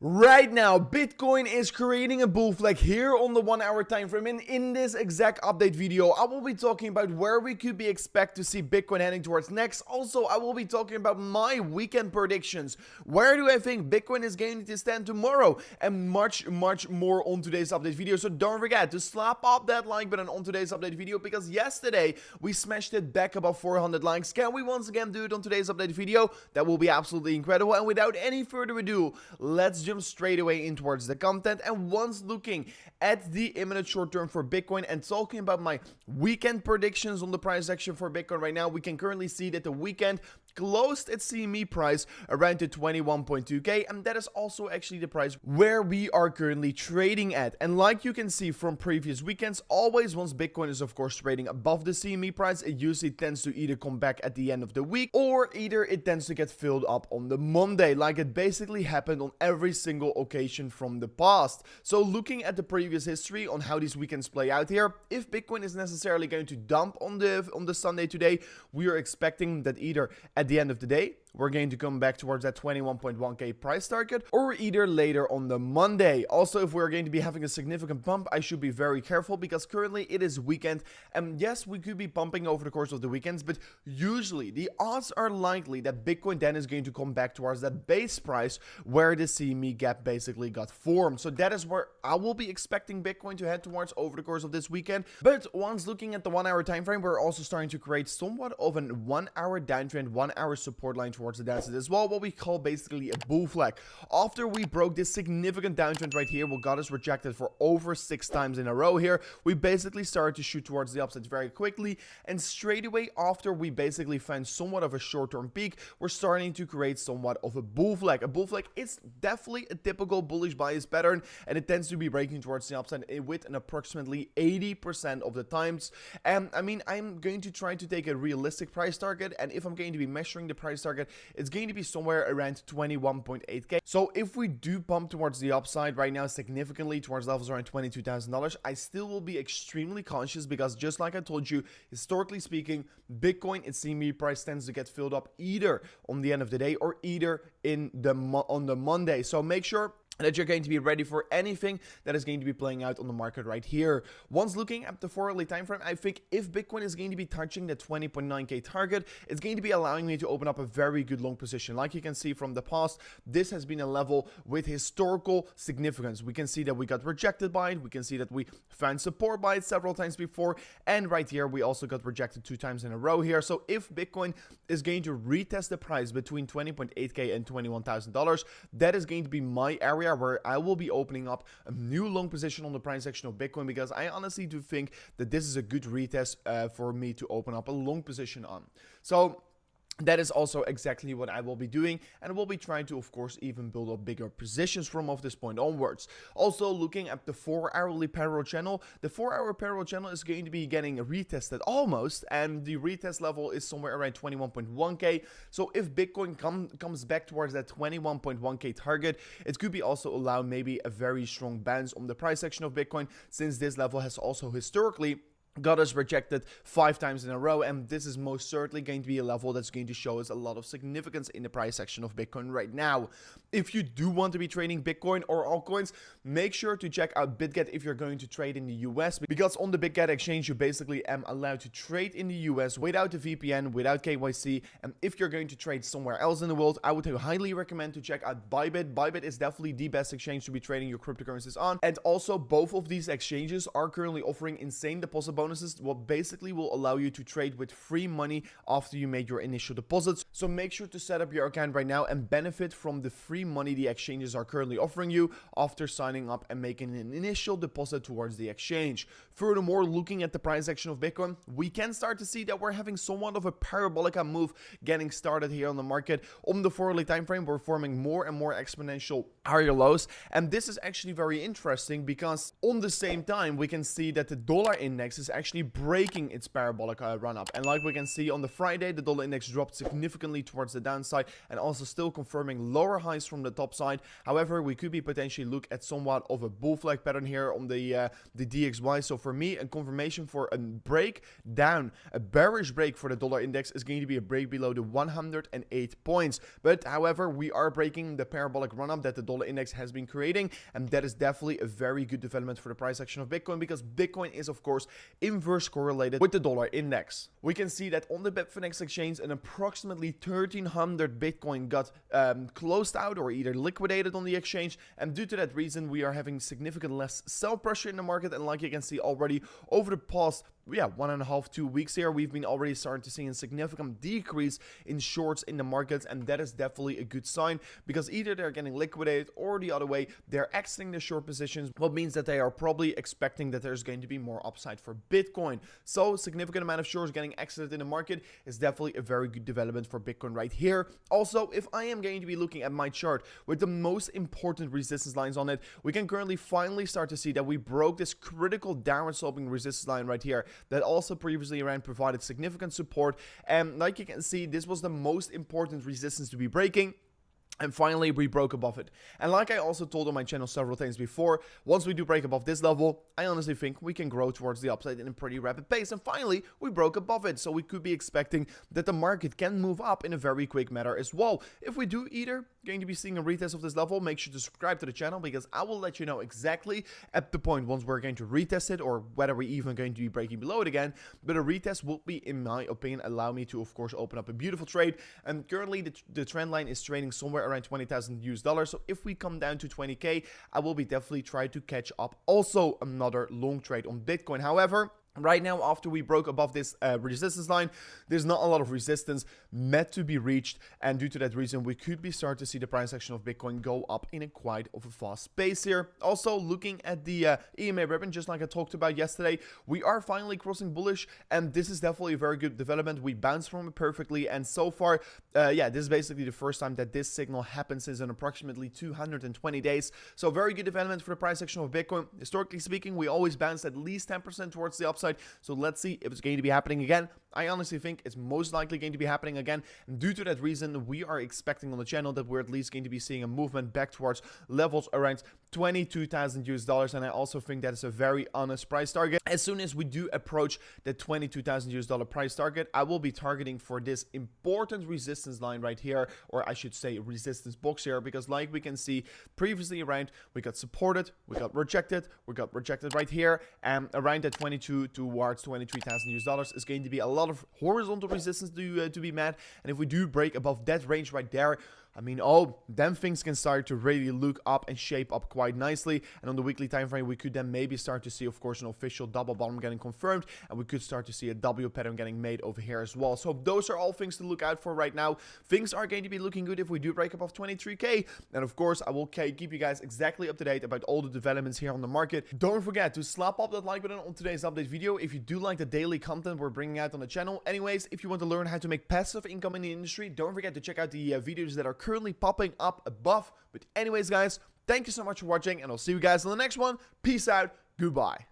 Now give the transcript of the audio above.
Right now, Bitcoin is creating a bull flag here on the 1 hour time frame, and in this exact update video, I will be talking about where we could be expect to see Bitcoin heading towards next. Also, I will be talking about my weekend predictions. Where do I think Bitcoin is going to stand tomorrow? And much more on today's update video. So don't forget to slap up that like button on today's update video, because yesterday we smashed it back above 400 likes. Can we once again do it on today's update video? That will be absolutely incredible. And without any further ado, let's jump straight away in towards the content. And once looking at the imminent short term for Bitcoin and talking about my weekend predictions on the price action for Bitcoin right now, we can currently see that the weekend closed its CME price around the 21.2k, and that is also actually the price where we are currently trading at. And like you can see from previous weekends, always once Bitcoin is of course trading above the CME price, it usually tends to either come back at the end of the week, or either it tends to get filled up on the Monday, like it basically happened on every single occasion from the past. So looking at the previous history on how these weekends play out here, if Bitcoin is necessarily going to dump on the Sunday today, we are expecting that either at the end of the day, we're going to come back towards that 21.1k price target, or either later on the Monday. Also, if we're going to be having a significant pump, I should be very careful, because currently it is weekend, and yes, we could be pumping over the course of the weekends, but usually the odds are likely that Bitcoin then is going to come back towards that base price where the CME gap basically got formed. So that is where I will be expecting Bitcoin to head towards over the course of this weekend. But once looking at the 1 hour time frame, we're also starting to create somewhat of a 1 hour downtrend, 1 hour support line towards the downside as well, what we call basically a bull flag. After we broke this significant downtrend right here, what got us rejected for over 6 times in a row here, we basically started to shoot towards the upside very quickly, and straight away after we basically found somewhat of a short-term peak, we're starting to create somewhat of a bull flag. A bull flag is definitely a typical bullish bias pattern, and it tends to be breaking towards the upside with an approximately 80% of the times. And I mean, I'm going to try to take a realistic price target, and if I'm going to be measuring the price target, it's going to be somewhere around 21.8k. So if we do pump towards the upside right now significantly towards levels around $22,000, I still will be extremely cautious, because just like I told you, historically speaking, Bitcoin, its CME price tends to get filled up either on the end of the day or either on the Monday. So make sure that you're going to be ready for anything that is going to be playing out on the market right here. Once looking at the 4 hourly time frame, I think if Bitcoin is going to be touching the 20.9k target, it's going to be allowing me to open up a very good long position. Like you can see from the past, this has been a level with historical significance. We can see that we got rejected by it. We can see that we found support by it several times before. And right here, we also got rejected 2 times in a row here. So if Bitcoin is going to retest the price between 20.8k and $21,000, that is going to be my area where I will be opening up a new long position on the price action of Bitcoin, because I honestly do think that this is a good retest for me to open up a long position on. So that is also exactly what I will be doing, and we'll be trying to, of course, even build up bigger positions from off this point onwards. Also, looking at the 4 hourly parallel channel, the 4 hour parallel channel is going to be getting retested almost, and the retest level is somewhere around 21.1k. So if Bitcoin comes back towards that 21.1k target, it could be also allow maybe a very strong bounce on the price action of Bitcoin, since this level has also historically got us rejected 5 times in a row, and this is most certainly going to be a level that's going to show us a lot of significance in the price section of Bitcoin right now. If you do want to be trading Bitcoin or altcoins, make sure to check out BitGet if you're going to trade in the US, because on the BitGet exchange you basically am allowed to trade in the US without a VPN, without KYC. And if you're going to trade somewhere else in the world, I would highly recommend to check out Bybit. Bybit is definitely the best exchange to be trading your cryptocurrencies on, and also both of these exchanges are currently offering insane deposit bonuses, what basically will allow you to trade with free money after you made your initial deposits. So make sure to set up your account right now and benefit from the free money the exchanges are currently offering you after signing up and making an initial deposit towards the exchange. Furthermore, looking at the price action of Bitcoin, we can start to see that we're having somewhat of a parabolic move getting started here on the market. On the 4 hourly time frame, we're forming more and more exponential higher lows, and this is actually very interesting, because on the same time we can see that the dollar index is is actually breaking its parabolic run up. And like we can see on the Friday, the dollar index dropped significantly towards the downside and also still confirming lower highs from the top side. However, we could be potentially look at somewhat of a bull flag pattern here on the DXY. So for me, a confirmation for a break down, a bearish break for the dollar index is going to be a break below the 108 points. But however, we are breaking the parabolic run up that the dollar index has been creating, and that is definitely a very good development for the price action of Bitcoin, because Bitcoin is of course inverse correlated with the dollar index. We can see that on the Bitfinex exchange, an approximately 1300 Bitcoin got closed out or either liquidated on the exchange, and due to that reason we are having significant less sell pressure in the market. And like you can see already over the past 1.5-2 weeks here, we've been already starting to see a significant decrease in shorts in the markets, and that is definitely a good sign, because either they're getting liquidated or the other way, they're exiting the short positions, what means that they are probably expecting that there's going to be more upside for Bitcoin. So significant amount of shorts getting exited in the market is definitely a very good development for Bitcoin right here. Also, if I am going to be looking at my chart with the most important resistance lines on it, we can currently finally start to see that we broke this critical downward sloping resistance line right here that also previously around provided significant support. And like you can see, this was the most important resistance to be breaking. And finally, we broke above it. And like I also told on my channel several times before, once we do break above this level, I honestly think we can grow towards the upside in a pretty rapid pace. And finally, we broke above it. So we could be expecting that the market can move up in a very quick manner as well. If we do either going to be seeing a retest of this level, make sure to subscribe to the channel, because I will let you know exactly at the point once we're going to retest it, or whether we're even going to be breaking below it again. But a retest will be, in my opinion, allow me to, of course, open up a beautiful trade. And currently, the trend line is trading somewhere around $20,000. So if we come down to 20k, I will be definitely trying to catch up also another long trade on Bitcoin. However, right now, after we broke above this resistance line, there's not a lot of resistance meant to be reached, and due to that reason, we could be starting to see the price action of Bitcoin go up in a quite of a fast pace here. Also, looking at the EMA ribbon, just like I talked about yesterday, we are finally crossing bullish, and this is definitely a very good development. We bounced from it perfectly, and so far, this is basically the first time that this signal happens since in approximately 220 days. So very good development for the price action of Bitcoin. Historically speaking, we always bounce at least 10% towards the upside. So let's see if it's going to be happening again. I honestly think it's most likely going to be happening again. And due to that reason, we are expecting on the channel that we're at least going to be seeing a movement back towards levels around $22,000. And I also think that is a very honest price target. As soon as we do approach the $22,000 price target, I will be targeting for this important resistance line right here, or I should say resistance box here, because like we can see previously around, we got supported, we got rejected right here, and around that 22 towards $23,000 is going to be a lot of horizontal resistance to be met. And if we do break above that range right there, I mean, then things can start to really look up and shape up quite nicely. And on the weekly time frame, we could then maybe start to see, of course, an official double bottom getting confirmed, and we could start to see a W pattern getting made over here as well. So those are all things to look out for right now. Things are going to be looking good if we do break above 23k. And of course, I will keep you guys exactly up to date about all the developments here on the market. Don't forget to slap up that like button on today's update video if you do like the daily content we're bringing out on the channel. Anyways, if you want to learn how to make passive income in the industry, don't forget to check out the videos that are currently popping up above. But anyways, guys, thank you so much for watching, and I'll see you guys in the next one. Peace out. Goodbye.